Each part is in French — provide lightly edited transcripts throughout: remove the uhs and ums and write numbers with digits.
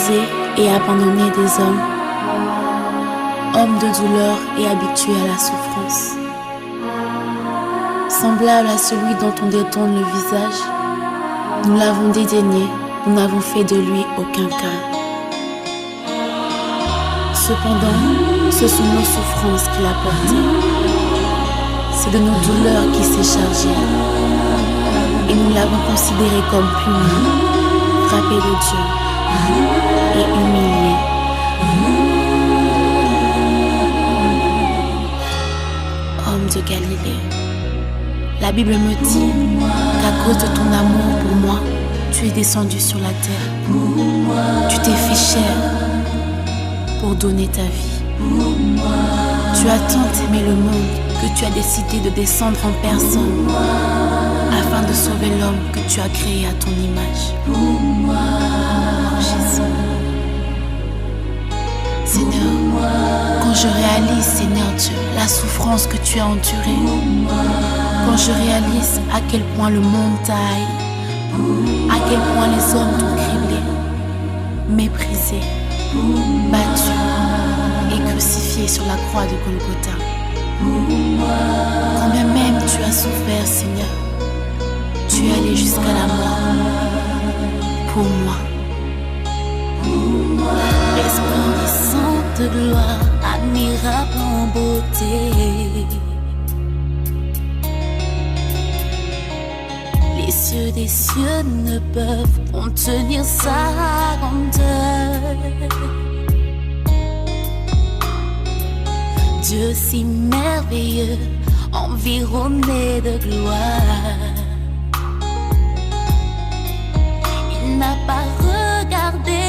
méprisé et abandonné des hommes, homme de douleur et habitué à la souffrance. Semblable à celui dont on détourne le visage, nous l'avons dédaigné, nous n'avons fait de lui aucun cas. Cependant, ce sont nos souffrances qu'il a portées. C'est de nos douleurs qu'il s'est chargé. Et nous l'avons considéré comme puni, frappé de Dieu et humilié. Homme de Galilée, la Bible me dit qu'à cause de ton amour pour moi, tu es descendu sur la terre. Tu t'es fait chair pour donner ta vie. Tu as tant aimé le monde que tu as décidé de descendre en personne afin de sauver l'homme que tu as créé à ton image. Oh Jésus. Seigneur, quand je réalise, Seigneur Dieu, la souffrance que tu as endurée, quand je réalise à quel point le monde t'a haï, à quel point les hommes t'ont criblé, méprisé, battu et crucifié sur la croix de Golgotha. Quand bien même tu as souffert, Seigneur, tu es allé jusqu'à la mort pour moi. Resplendissant de gloire, admirable en beauté, les cieux des cieux ne peuvent contenir sa grandeur. Dieu si merveilleux, environné de gloire, il n'a pas regardé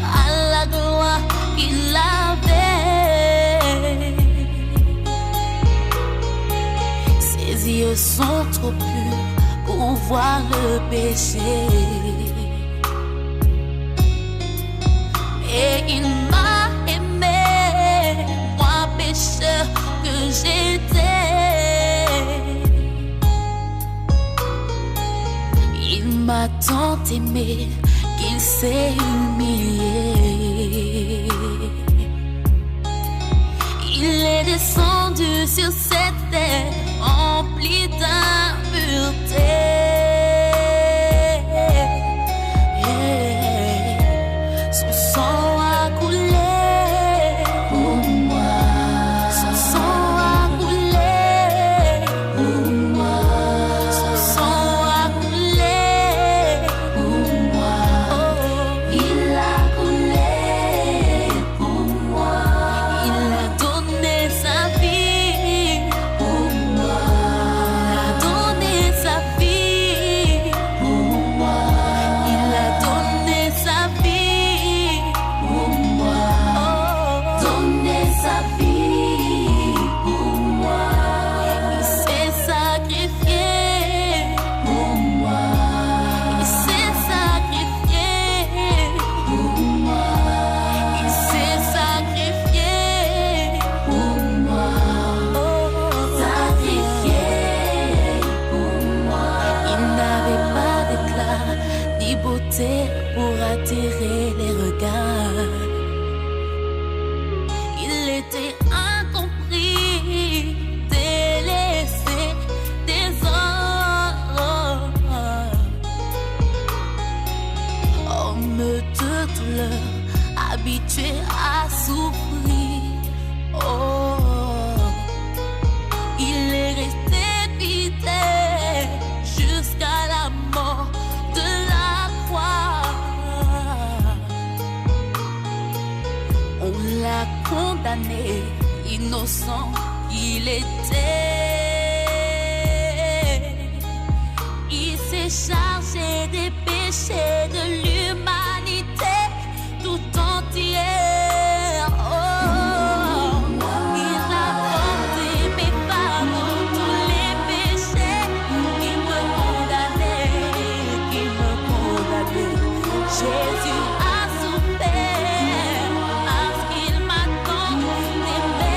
à la gloire qu'il avait. Ses yeux sont trop purs pour voir le péché, et il m'a aimé, moi pécheur que j'étais. Il m'a tant aimé qu'il s'est humilié. Il est descendu sur cette terre remplie d'impureté. Son sang a coulé pour moi. Son sang a coulé pour moi. Son sang a coulé pour moi. Oh, il a coulé pour moi. Il a donné sa vie pour moi. Il a donné sa vie pour moi. Il a donné sa vie pour moi. Oh, donné sa vie pour moi. Il s'est sacrifié pour moi. Il s'est sacrifié pour moi. Il s'est sacrifié pour moi. Oh, sacrifié pour moi. Il n'avait pas d'éclat ni beauté pour attirer les regards. Il était incompris, délaissé des hommes. Homme de douleur, habitué à souffrir. Oh, il est resté fidèle jusqu'à la mort de la croix. On l'a condamné, innocent il était. Il s'est chargé des péchés de l'humanité tout entière. Oh, il a porté mes fardeaux, tous les péchés qui me condamnaient. Jésus a souffert parce qu'il m'a tant aimé.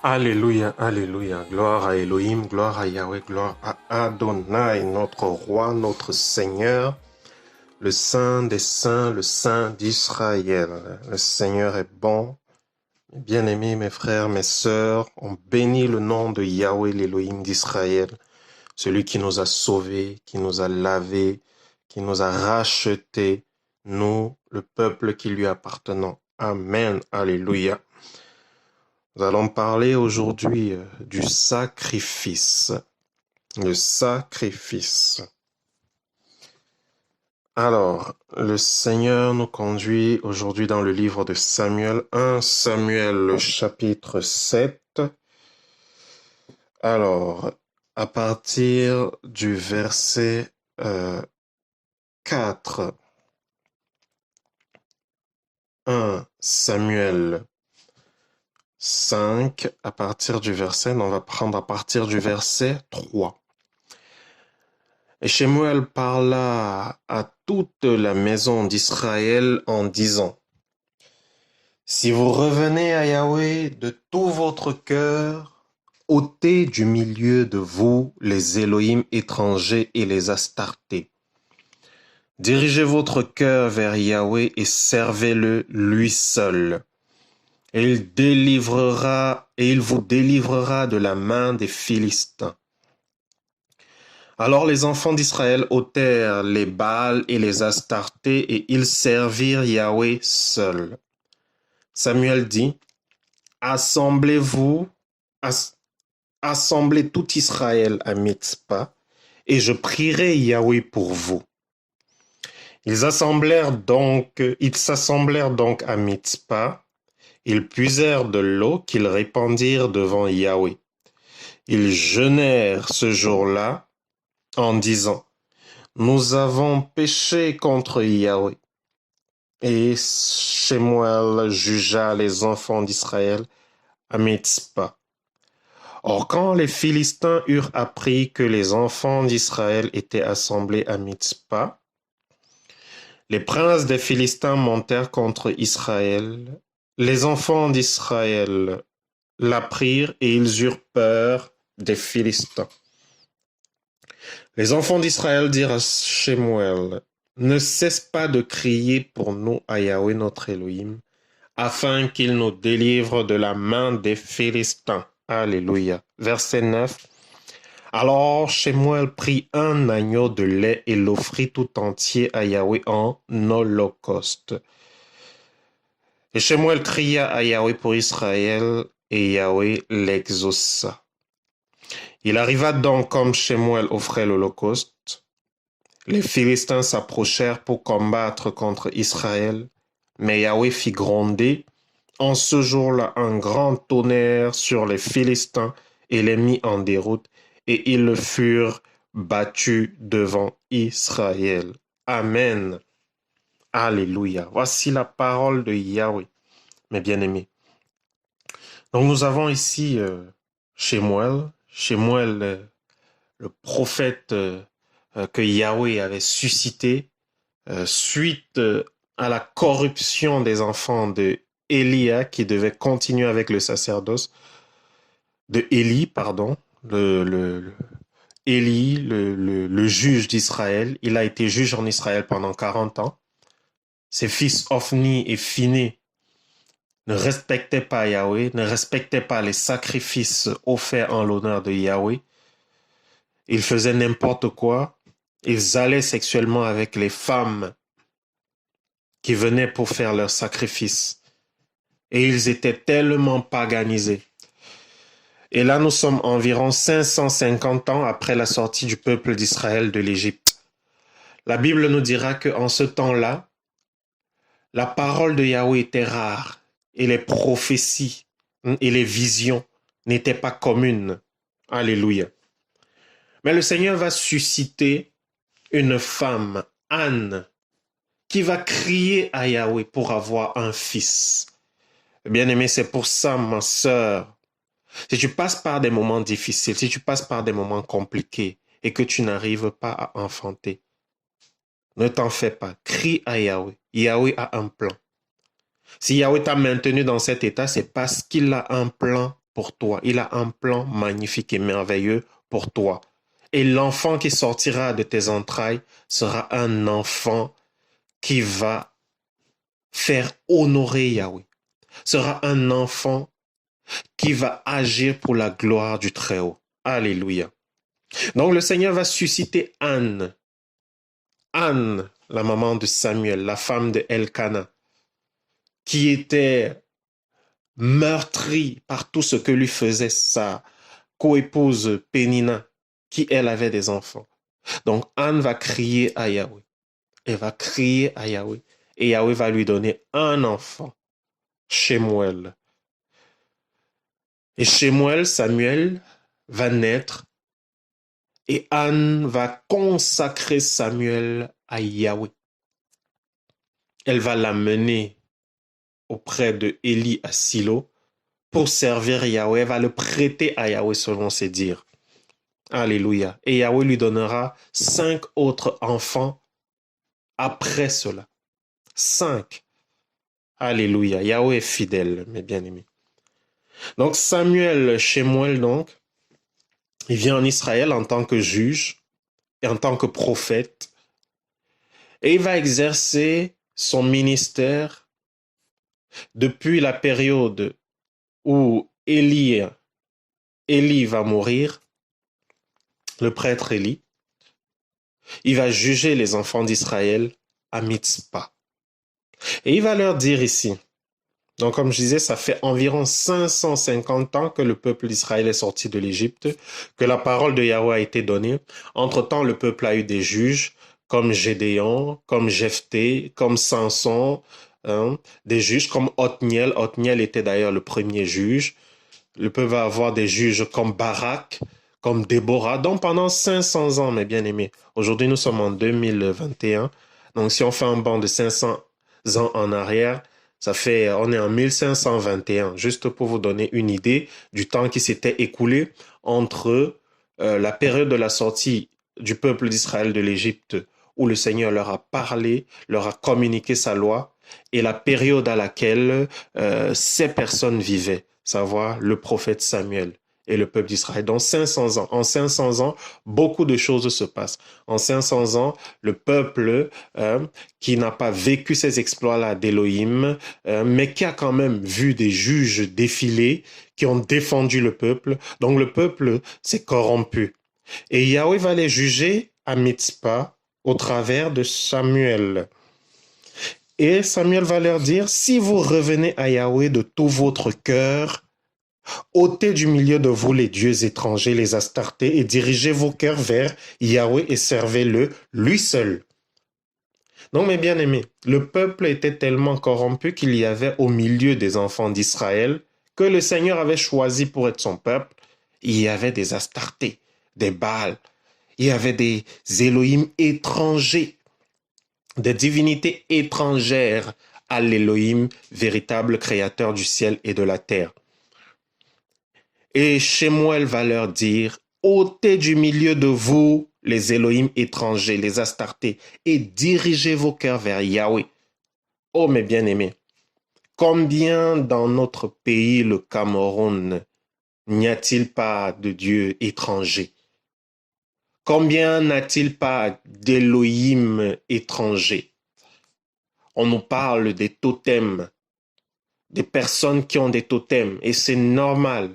Alléluia, alléluia. Gloire à Elohim, gloire à Yahweh, gloire à Adonai, notre roi, notre Seigneur, le Saint des Saints, le Saint d'Israël. Le Seigneur est bon. Bien-aimés, mes frères, mes sœurs, on bénit le nom de Yahweh, l'Elohim d'Israël, celui qui nous a sauvés, qui nous a lavés, qui nous a rachetés, nous, le peuple qui lui appartenons. Amen, alléluia. Nous allons parler aujourd'hui du sacrifice. Le sacrifice. Alors, le Seigneur nous conduit aujourd'hui dans le livre de Samuel, 1 Samuel, le chapitre 7. Alors, à partir du verset 4. 1 Samuel 5, à partir du verset, on va prendre à partir du verset 3. Et Shemuel parla à toute la maison d'Israël en disant, si vous revenez à Yahweh de tout votre cœur, ôtez du milieu de vous les Elohim étrangers et les Astartés. Dirigez votre cœur vers Yahweh et servez-le lui seul. Et il vous délivrera de la main des Philistins. Alors les enfants d'Israël ôtèrent les Baals et les Astartés et ils servirent Yahweh seul. Samuel dit, assemblez tout Israël à Mitzpah et je prierai Yahweh pour vous. Ils s'assemblèrent donc à Mitzpah. Ils puisèrent de l'eau qu'ils répandirent devant Yahweh. Ils jeûnèrent ce jour-là en disant, nous avons péché contre Yahweh. Et Shemuel jugea les enfants d'Israël à Mitzpah. Or, quand les Philistins eurent appris que les enfants d'Israël étaient assemblés à Mitzpah, les princes des Philistins montèrent contre Israël. Les enfants d'Israël l'apprirent et ils eurent peur des Philistins. Les enfants d'Israël dirent à Shemuel, ne cesse pas de crier pour nous à Yahweh notre Elohim, afin qu'il nous délivre de la main des Philistins. Alléluia. Verset 9. Alors Shemuel prit un agneau de lait et l'offrit tout entier à Yahweh en holocauste. Et Shemuel cria à Yahweh pour Israël, et Yahweh l'exauça. Il arriva donc comme Shemuel offrait l'holocauste. Les Philistins s'approchèrent pour combattre contre Israël, mais Yahweh fit gronder en ce jour-là un grand tonnerre sur les Philistins et les mit en déroute, et ils le furent battus devant Israël. Amen. Alléluia. Voici la parole de Yahweh, mes bien-aimés. Donc nous avons ici Shemuel, le prophète que Yahweh avait suscité suite à la corruption des enfants de Élia qui devait continuer avec le sacerdoce de Élie, pardon, Élie, le juge d'Israël. Il a été juge en Israël pendant 40 ans. Ses fils Ophni et Phiné ne respectaient pas Yahweh, ne respectaient pas les sacrifices offerts en l'honneur de Yahweh. Ils faisaient n'importe quoi. Ils allaient sexuellement avec les femmes qui venaient pour faire leurs sacrifices. Et ils étaient tellement paganisés. Et là, nous sommes environ 550 ans après la sortie du peuple d'Israël de l'Égypte. La Bible nous dira qu'en ce temps-là, la parole de Yahweh était rare et les prophéties et les visions n'étaient pas communes. Alléluia. Mais le Seigneur va susciter une femme, Anne, qui va crier à Yahweh pour avoir un fils. Bien-aimé, c'est pour ça, ma sœur, si tu passes par des moments difficiles, si tu passes par des moments compliqués et que tu n'arrives pas à enfanter, ne t'en fais pas. Crie à Yahweh. Yahweh a un plan. Si Yahweh t'a maintenu dans cet état, c'est parce qu'il a un plan pour toi. Il a un plan magnifique et merveilleux pour toi. Et l'enfant qui sortira de tes entrailles sera un enfant qui va faire honorer Yahweh. Sera un enfant qui va agir pour la gloire du Très-Haut. Alléluia. Donc le Seigneur va susciter Anne. Anne, la maman de Samuel, la femme de Elkana, qui était meurtrie par tout ce que lui faisait sa coépouse Pénina, qui elle avait des enfants. Donc Anne va crier à Yahweh. Elle va crier à Yahweh. Et Yahweh va lui donner un enfant, Shemuel. Et Shemuel, Samuel, va naître. Et Anne va consacrer Samuel à Yahweh. Elle va l'amener auprès de Élie à Silo pour servir Yahweh. Elle va le prêter à Yahweh selon ses dires. Alléluia. Et Yahweh lui donnera 5 autres enfants après cela. 5. Alléluia. Yahweh est fidèle, mes bien-aimés. Donc Samuel, Shemuel, donc, il vient en Israël en tant que juge et en tant que prophète. Et il va exercer son ministère depuis la période où Élie va mourir, le prêtre Élie. Il va juger les enfants d'Israël à Mitzpah. Et il va leur dire ici, donc comme je disais, ça fait environ 550 ans que le peuple d'Israël est sorti de l'Égypte, que la parole de Yahweh a été donnée. Entre-temps, le peuple a eu des juges comme Gédéon, comme Jephthé, comme Samson, des juges comme Othniel. Othniel était d'ailleurs le premier juge. Le peuple va avoir des juges comme Barak, comme Déborah. Donc pendant 500 ans, mes bien-aimés, aujourd'hui nous sommes en 2021, donc si on fait un bond de 500 ans en arrière, on est en 1521, juste pour vous donner une idée du temps qui s'était écoulé entre la période de la sortie du peuple d'Israël de l'Égypte, où le Seigneur leur a parlé, leur a communiqué sa loi, et la période à laquelle ces personnes vivaient, savoir le prophète Samuel et le peuple d'Israël. Dans 500 ans, en 500 ans, beaucoup de choses se passent. En 500 ans, le peuple qui n'a pas vécu ces exploits-là d'Élohim, mais qui a quand même vu des juges défiler, qui ont défendu le peuple. Donc le peuple s'est corrompu. Et Yahweh va les juger à Mitzpah au travers de Samuel. Et Samuel va leur dire, si vous revenez à Yahweh de tout votre cœur, ôtez du milieu de vous les dieux étrangers, les Astartés, et dirigez vos cœurs vers Yahweh et servez-le, lui seul. Donc, mes bien-aimés, le peuple était tellement corrompu qu'il y avait au milieu des enfants d'Israël, que le Seigneur avait choisi pour être son peuple, il y avait des Astartés, des Baals, il y avait des Élohim étrangers, des divinités étrangères à l'Élohim, véritable créateur du ciel et de la terre. Et Shemuel va leur dire, ôtez du milieu de vous les Élohim étrangers, les Astartés, et dirigez vos cœurs vers Yahweh. Oh mes bien-aimés, combien dans notre pays, le Cameroun, n'y a-t-il pas de Dieu étranger? Combien n'a-t-il pas d'Élohim étrangers? On nous parle des totems, des personnes qui ont des totems, et c'est normal.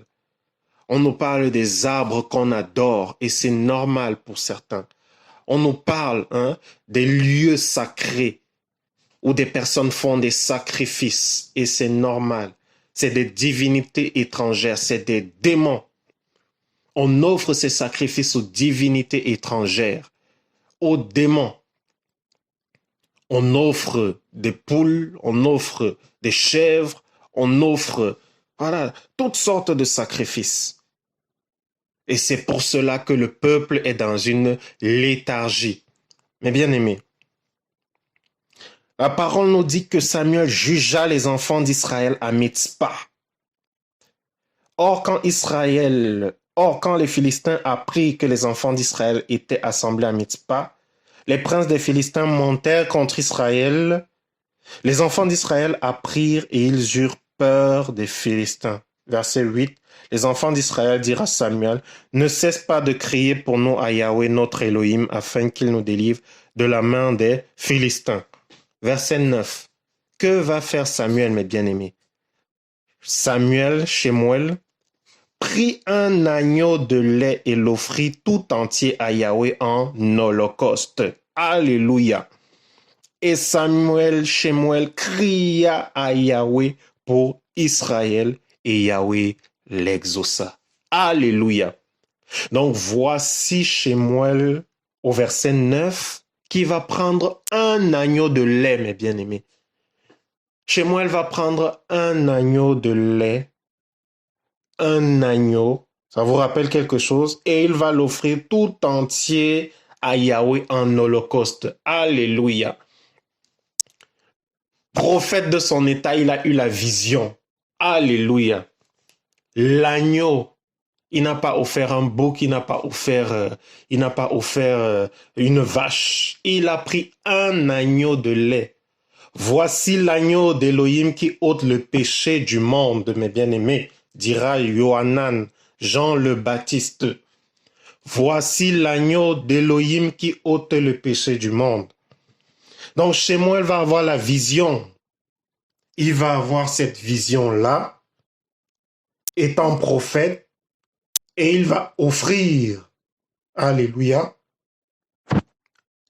On nous parle des arbres qu'on adore, et c'est normal pour certains. On nous parle des lieux sacrés, où des personnes font des sacrifices, et c'est normal. C'est des divinités étrangères, c'est des démons. On offre ces sacrifices aux divinités étrangères, aux démons. On offre des poules, on offre des chèvres, on offre, toutes sortes de sacrifices. Et c'est pour cela que le peuple est dans une léthargie. Mais bien aimés, la parole nous dit que Samuel jugea les enfants d'Israël à Mitzpah. Or, quand les Philistins apprirent que les enfants d'Israël étaient assemblés à Mitzpah, les princes des Philistins montèrent contre Israël. Les enfants d'Israël apprirent et ils eurent peur des Philistins. verset 8, les enfants d'Israël dirent à Samuel, ne cesse pas de crier pour nous à Yahweh notre Elohim, afin qu'il nous délivre de la main des Philistins. Verset 9, que va faire Samuel, mes bien-aimés? Samuel, Shemuel, prit un agneau de lait et l'offrit tout entier à Yahweh en holocauste. Alléluia. Et Samuel, Shemuel, cria à Yahweh pour Israël et Yahweh l'exauça. Alléluia. Donc voici Shemuel au verset 9 qui va prendre un agneau de lait, mes bien-aimés. Shemuel va prendre un agneau de lait, un agneau, ça vous rappelle quelque chose, et il va l'offrir tout entier à Yahweh en holocauste. Alléluia. Prophète de son état, il a eu la vision. Alléluia. L'agneau, il n'a pas offert un bouc, il n'a pas offert une vache. Il a pris un agneau de lait. Voici l'agneau d'Élohim qui ôte le péché du monde, mes bien-aimés, dira Yohanan, Jean le Baptiste. Voici l'agneau d'Élohim qui ôte le péché du monde. Donc, Shemuel va avoir la vision. Il va avoir cette vision-là, étant prophète, et il va offrir, alléluia,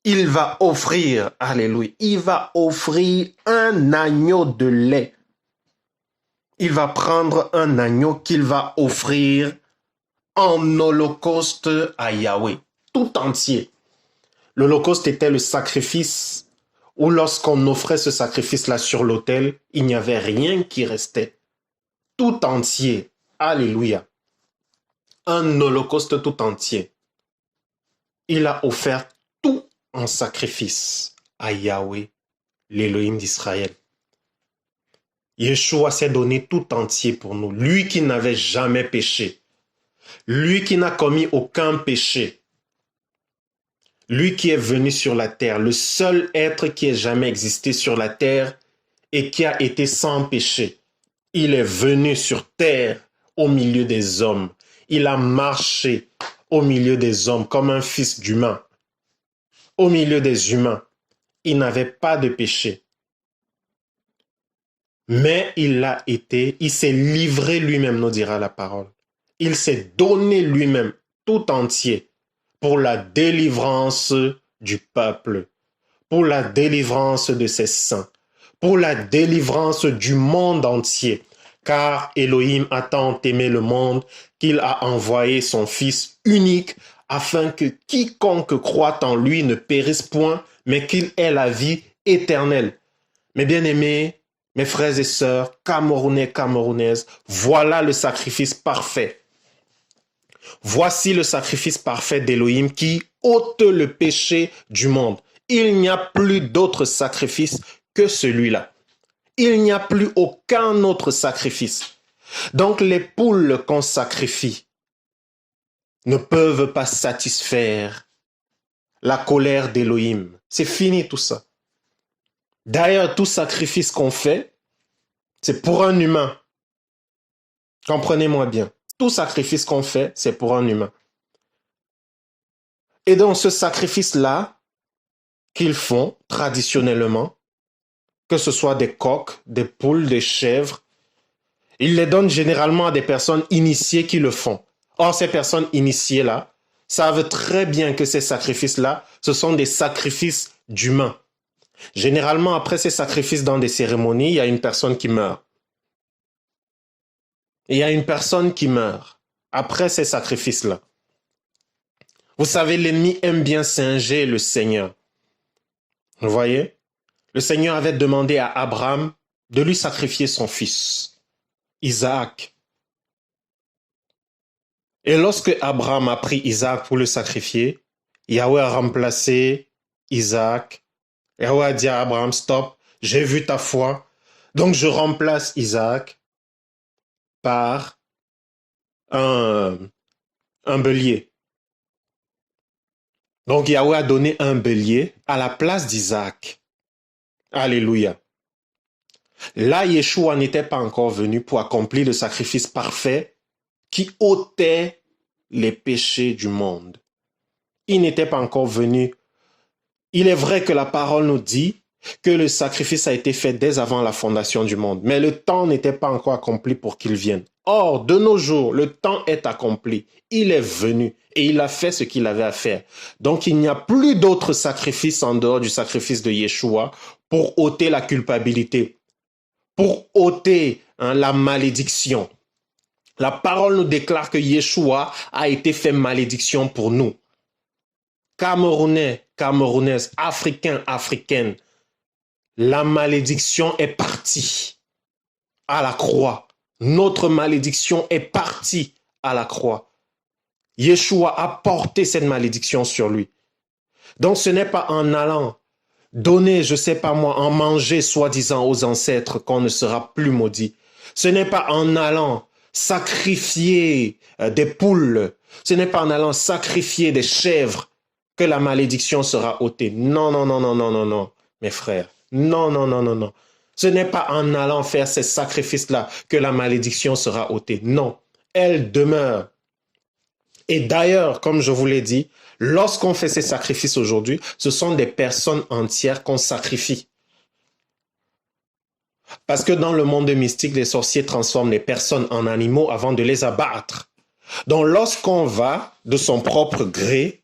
il va offrir un agneau de lait. Il va prendre un agneau qu'il va offrir en holocauste à Yahweh, tout entier. L'holocauste était le sacrifice où lorsqu'on offrait ce sacrifice-là sur l'autel, il n'y avait rien qui restait. Tout entier. Alléluia. Un holocauste tout entier. Il a offert tout en sacrifice à Yahweh, l'Élohim d'Israël. Yeshua s'est donné tout entier pour nous. Lui qui n'avait jamais péché. Lui qui n'a commis aucun péché. Lui qui est venu sur la terre, le seul être qui ait jamais existé sur la terre et qui a été sans péché. Il est venu sur terre au milieu des hommes. Il a marché au milieu des hommes comme un fils d'humain. Au milieu des humains. Il n'avait pas de péché. Mais il s'est livré lui-même, nous dira la parole. Il s'est donné lui-même tout entier pour la délivrance du peuple, pour la délivrance de ses saints, pour la délivrance du monde entier. Car Elohim a tant aimé le monde qu'il a envoyé son Fils unique afin que quiconque croit en lui ne périsse point, mais qu'il ait la vie éternelle. Mes bien-aimés, mes frères et sœurs, Camerounais, Camerounaises, voilà le sacrifice parfait. Voici le sacrifice parfait d'Elohim qui ôte le péché du monde. Il n'y a plus d'autre sacrifice que celui-là. Il n'y a plus aucun autre sacrifice. Donc les poules qu'on sacrifie ne peuvent pas satisfaire la colère d'Elohim. C'est fini tout ça. D'ailleurs, tout sacrifice qu'on fait, c'est pour un humain. Comprenez-moi bien. Tout sacrifice qu'on fait, c'est pour un humain. Et donc ce sacrifice-là qu'ils font traditionnellement, que ce soit des coqs, des poules, des chèvres, ils les donnent généralement à des personnes initiées qui le font. Or, ces personnes initiées-là savent très bien que ces sacrifices-là, ce sont des sacrifices d'humains. Généralement, après ces sacrifices dans des cérémonies, il y a une personne qui meurt. Il y a une personne qui meurt après ces sacrifices-là. Vous savez, l'ennemi aime bien singer le Seigneur. Vous voyez? Le Seigneur avait demandé à Abraham de lui sacrifier son fils, Isaac. Et lorsque Abraham a pris Isaac pour le sacrifier, Yahweh a remplacé Isaac. Yahweh a dit à Abraham, stop, j'ai vu ta foi, donc je remplace Isaac par un bélier. Donc Yahweh a donné un bélier à la place d'Isaac. Alléluia. Là, Yeshua n'était pas encore venu pour accomplir le sacrifice parfait qui ôtait les péchés du monde. Il n'était pas encore venu. Il est vrai que la parole nous dit que le sacrifice a été fait dès avant la fondation du monde, mais le temps n'était pas encore accompli pour qu'il vienne. Or, de nos jours, le temps est accompli. Il est venu et il a fait ce qu'il avait à faire. Donc, il n'y a plus d'autre sacrifice en dehors du sacrifice de Yeshua pour ôter la culpabilité, pour ôter la malédiction. La parole nous déclare que Yeshua a été fait malédiction pour nous. Camerounais, Camerounaises, Africains, Africaines, la malédiction est partie à la croix. Notre malédiction est partie à la croix. Yeshua a porté cette malédiction sur lui. Donc ce n'est pas en allant donner, je ne sais pas moi, en manger soi-disant aux ancêtres qu'on ne sera plus maudit. Ce n'est pas en allant sacrifier des poules, ce n'est pas en allant sacrifier des chèvres que la malédiction sera ôtée. Non, non, non, non, non, non, non, mes frères. Non, non, non, non, non. Ce n'est pas en allant faire ces sacrifices-là que la malédiction sera ôtée. Non, elle demeure. Et d'ailleurs, comme je vous l'ai dit, lorsqu'on fait ces sacrifices aujourd'hui, ce sont des personnes entières qu'on sacrifie. Parce que dans le monde mystique, les sorciers transforment les personnes en animaux avant de les abattre. Donc lorsqu'on va de son propre gré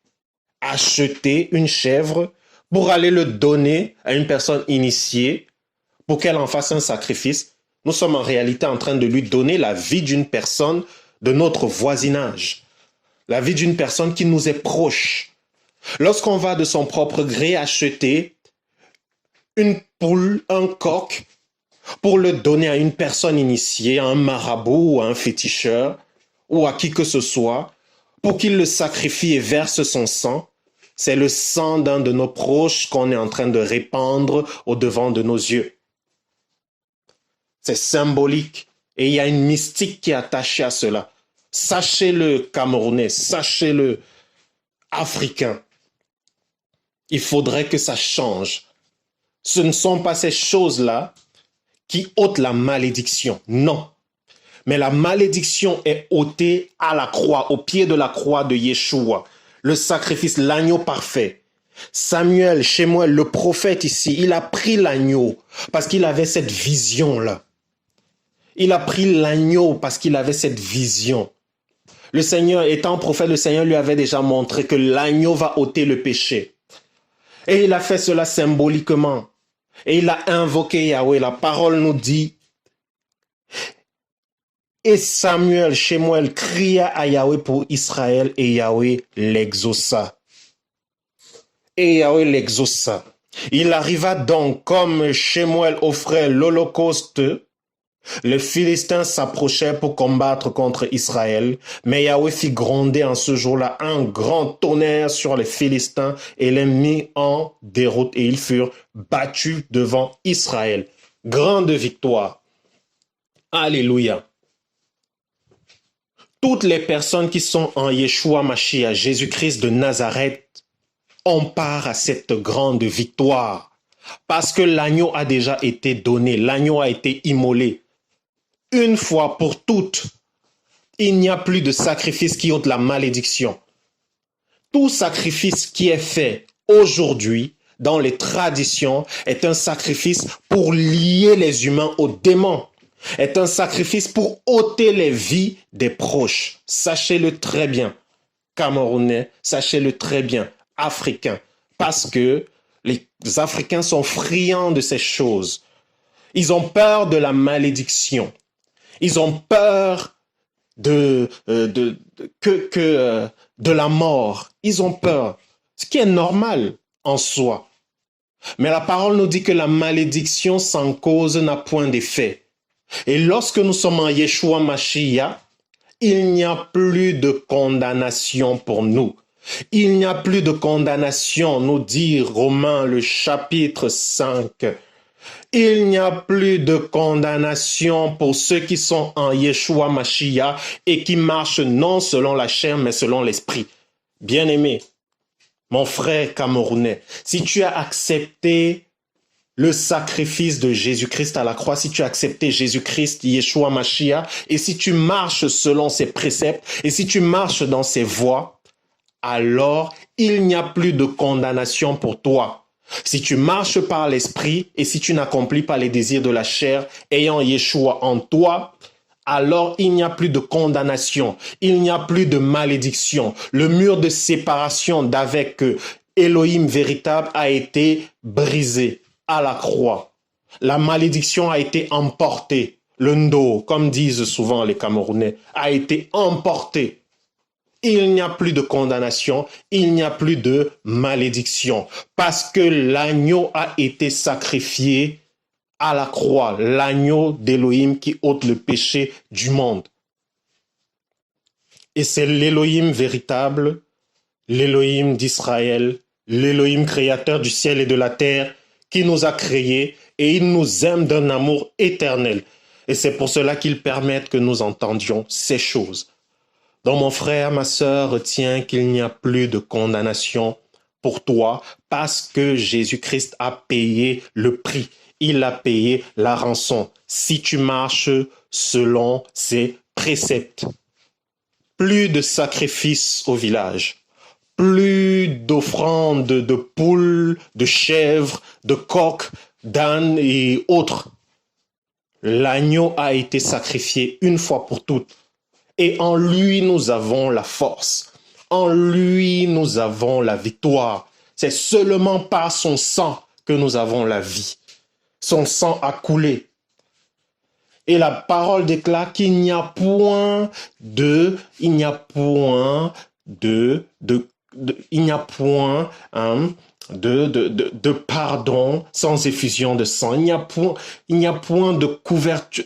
acheter une chèvre pour aller le donner à une personne initiée pour qu'elle en fasse un sacrifice, nous sommes en réalité en train de lui donner la vie d'une personne de notre voisinage, la vie d'une personne qui nous est proche. Lorsqu'on va de son propre gré acheter une poule, un coq, pour le donner à une personne initiée, à un marabout ou à un féticheur, ou à qui que ce soit, pour qu'il le sacrifie et verse son sang, c'est le sang d'un de nos proches qu'on est en train de répandre au devant de nos yeux. C'est symbolique et il y a une mystique qui est attachée à cela. Sachez-le, Camerounais, sachez-le, Africain. Il faudrait que ça change. Ce ne sont pas ces choses-là qui ôtent la malédiction, non. Mais la malédiction est ôtée à la croix, au pied de la croix de Yeshua. Le sacrifice, l'agneau parfait. Samuel, Shemuel, le prophète ici, il a pris l'agneau parce qu'il avait cette vision-là. Il a pris l'agneau parce qu'il avait cette vision. Le Seigneur, étant prophète, le Seigneur lui avait déjà montré que l'agneau va ôter le péché. Et il a fait cela symboliquement. Et il a invoqué Yahweh. La parole nous dit, et Samuel, Shemuel, cria à Yahweh pour Israël et Yahweh l'exauça. Et Yahweh l'exauça. Il arriva donc, comme Shemuel offrait l'holocauste, les Philistins s'approchèrent pour combattre contre Israël, mais Yahweh fit gronder en ce jour-là un grand tonnerre sur les Philistins et les mit en déroute et ils furent battus devant Israël. Grande victoire. Alléluia. Toutes les personnes qui sont en Yeshua Mashiach, Jésus-Christ de Nazareth, ont part à cette grande victoire. Parce que l'agneau a déjà été donné, l'agneau a été immolé. Une fois pour toutes, il n'y a plus de sacrifice qui ôte la malédiction. Tout sacrifice qui est fait aujourd'hui dans les traditions est un sacrifice pour lier les humains aux démons. Est un sacrifice pour ôter les vies des proches. Sachez-le très bien, Camerounais, sachez-le très bien, Africains, parce que les Africains sont friands de ces choses. Ils ont peur de la malédiction. Ils ont peur de la mort. Ils ont peur, ce qui est normal en soi. Mais la parole nous dit que la malédiction sans cause n'a point d'effet. Et lorsque nous sommes en Yeshua Mashiach, il n'y a plus de condamnation pour nous. Il n'y a plus de condamnation, nous dit Romains le chapitre 5. Il n'y a plus de condamnation pour ceux qui sont en Yeshua Mashiach et qui marchent non selon la chair mais selon l'esprit. Bien-aimé, mon frère camerounais, si tu as accepté le sacrifice de Jésus-Christ à la croix, si tu as accepté Jésus-Christ, Yeshua Mashiach, et si tu marches selon ses préceptes, et si tu marches dans ses voies, alors il n'y a plus de condamnation pour toi. Si tu marches par l'esprit et si tu n'accomplis pas les désirs de la chair, ayant Yeshua en toi, alors il n'y a plus de condamnation, il n'y a plus de malédiction. Le mur de séparation d'avec Elohim véritable a été brisé à la croix. La malédiction a été emportée. Le ndo, comme disent souvent les Camerounais, a été emporté. Il n'y a plus de condamnation, il n'y a plus de malédiction, parce que l'agneau a été sacrifié à la croix, l'agneau d'Élohim qui ôte le péché du monde. Et c'est l'Élohim véritable, l'Élohim d'Israël, l'Élohim créateur du ciel et de la terre, qui nous a créés et il nous aime d'un amour éternel. Et c'est pour cela qu'il permet que nous entendions ces choses. Donc mon frère, ma sœur, retiens qu'il n'y a plus de condamnation pour toi parce que Jésus-Christ a payé le prix. Il a payé la rançon. Si tu marches selon ses préceptes. Plus de sacrifices au village. Plus d'offrandes de poules, de chèvres, de coqs, d'ânes et autres. L'agneau a été sacrifié une fois pour toutes. Et en lui, nous avons la force. En lui, nous avons la victoire. C'est seulement par son sang que nous avons la vie. Son sang a coulé. Et la parole déclare qu'il n'y a point de pardon sans effusion de sang. Il n'y a point de couverture,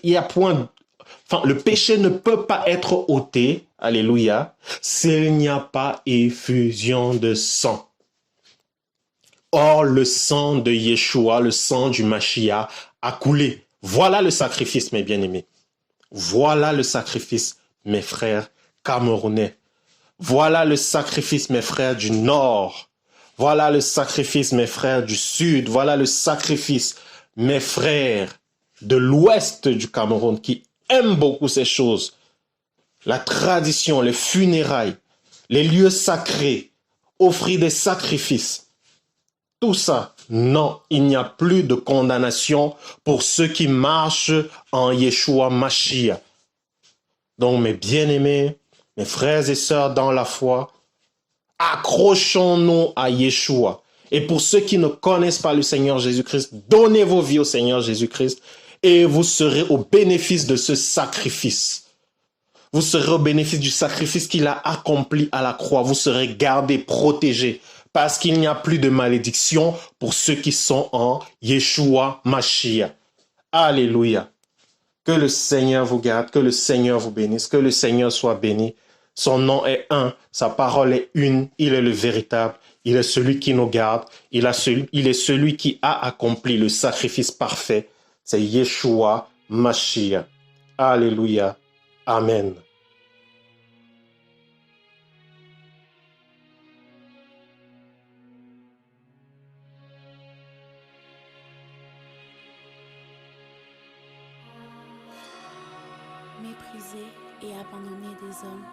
le péché ne peut pas être ôté, alléluia, s'il n'y a pas effusion de sang. Or, le sang de Yeshua, le sang du Mashiach a coulé. Voilà le sacrifice, mes bien-aimés. Voilà le sacrifice, mes frères camerounais. Voilà le sacrifice, mes frères du Nord. Voilà le sacrifice, mes frères du Sud. Voilà le sacrifice, mes frères de l'Ouest du Cameroun qui aiment beaucoup ces choses. La tradition, les funérailles, les lieux sacrés, offrir des sacrifices. Tout ça, non, il n'y a plus de condamnation pour ceux qui marchent en Yeshua Mashiach. Donc, mes bien-aimés, mes frères et sœurs dans la foi, accrochons-nous à Yeshua. Et pour ceux qui ne connaissent pas le Seigneur Jésus-Christ, donnez vos vies au Seigneur Jésus-Christ et vous serez au bénéfice de ce sacrifice. Vous serez au bénéfice du sacrifice qu'il a accompli à la croix. Vous serez gardés, protégés, parce qu'il n'y a plus de malédiction pour ceux qui sont en Yeshua Mashiach. Alléluia. Que le Seigneur vous garde, que le Seigneur vous bénisse, que le Seigneur soit béni. Son nom est un, sa parole est une, il est le véritable, il est celui qui nous garde, il est celui qui a accompli le sacrifice parfait. C'est Yeshua Mashiach. Alléluia. Amen. Méprisé et abandonné des hommes,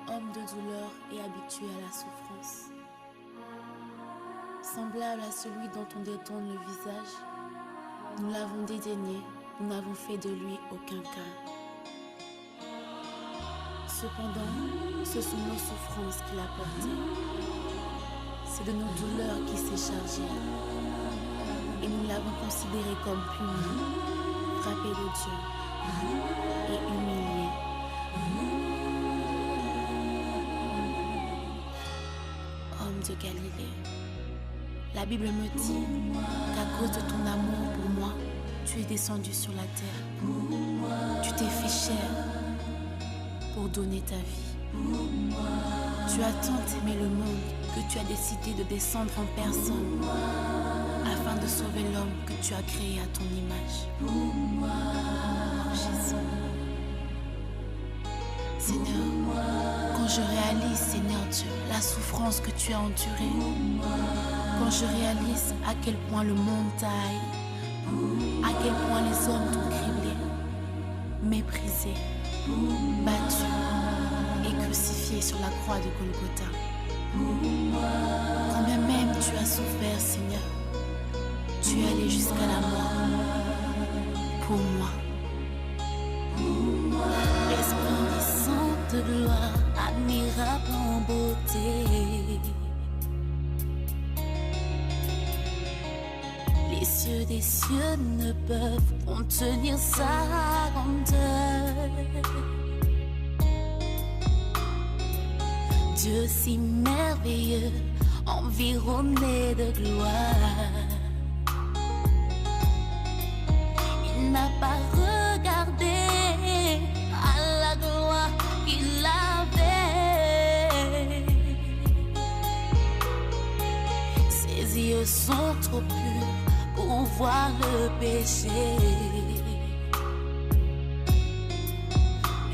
homme de douleur et habitué à la souffrance. Semblable à celui dont on détourne le visage, nous l'avons dédaigné, nous n'avons fait de lui aucun cas. Cependant, ce sont nos souffrances qu'il a portées. C'est de nos douleurs qu'il s'est chargé. Et nous l'avons considéré comme puni, frappé de Dieu et humilié. Homme de Galilée, la Bible me dit qu'à cause de ton amour pour moi, tu es descendu sur la terre. Tu t'es fait chair pour donner ta vie. Tu as tant aimé le monde que tu as décidé de descendre en personne afin de sauver l'homme que tu as créé à ton image. Oh Jésus. Seigneur, Quand je réalise, Seigneur Dieu, la souffrance que tu as endurée, quand je réalise à quel point le monde taille, à quel point les hommes t'ont criblé, méprisé, battu et crucifié sur la croix de Golgotha. Quand bien même tu as souffert, Seigneur, tu es allé jusqu'à la mort pour moi. Resplendissant de gloire, admirable en beauté, les cieux des cieux ne peuvent contenir sa grandeur. Dieu si merveilleux, environné de gloire, il n'a pas regardé à la gloire qu'il avait. Ses yeux sont trop purs pour voir le péché,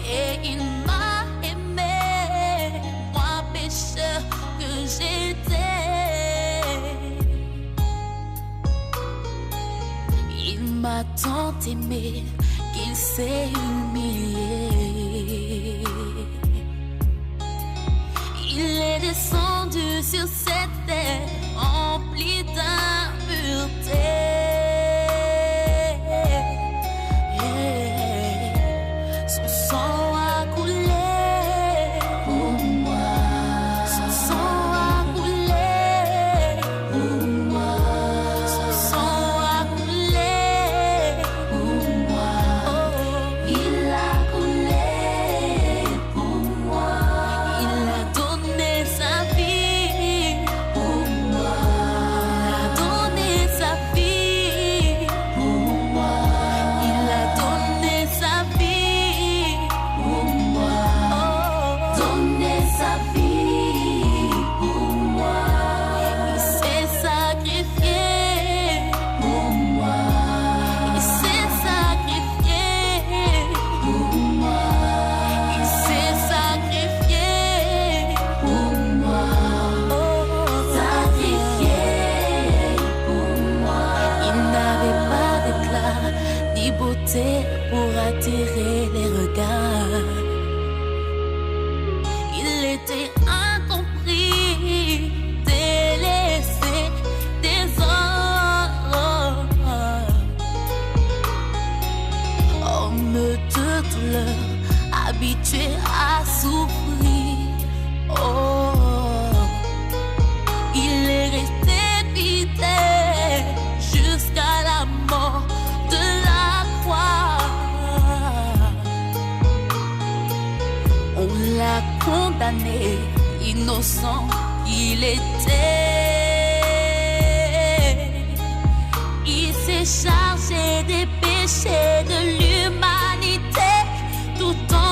et il m'a aimé, moi pécheur que j'étais. Il m'a tant aimé qu'il s'est humilié. Il est descendu sur cette terre emplie d'impureté. Son sang a coulé pour moi. Son sang a coulé pour moi. Son sang a coulé pour moi. Oh, il a coulé pour moi. Il a donné sa vie pour moi. Il a donné sa vie pour moi. Il a donné sa vie pour moi. Oh, donné sa vie pour moi. Il s'est sacrifié pour moi. Il s'est sacrifié pour moi. Il s'est sacrifié pour moi. Oh, sacrifié pour moi. Il n'avait pas d'éclat ni beauté pour attirer les regards. Il était incompris, délaissé des hommes. Homme de douleur, habitué à souffrir. Oh, il est resté fidèle jusqu'à la mort de la croix. On l'a condamné, innocent il était. Il s'est chargé des péchés de l'humanité tout en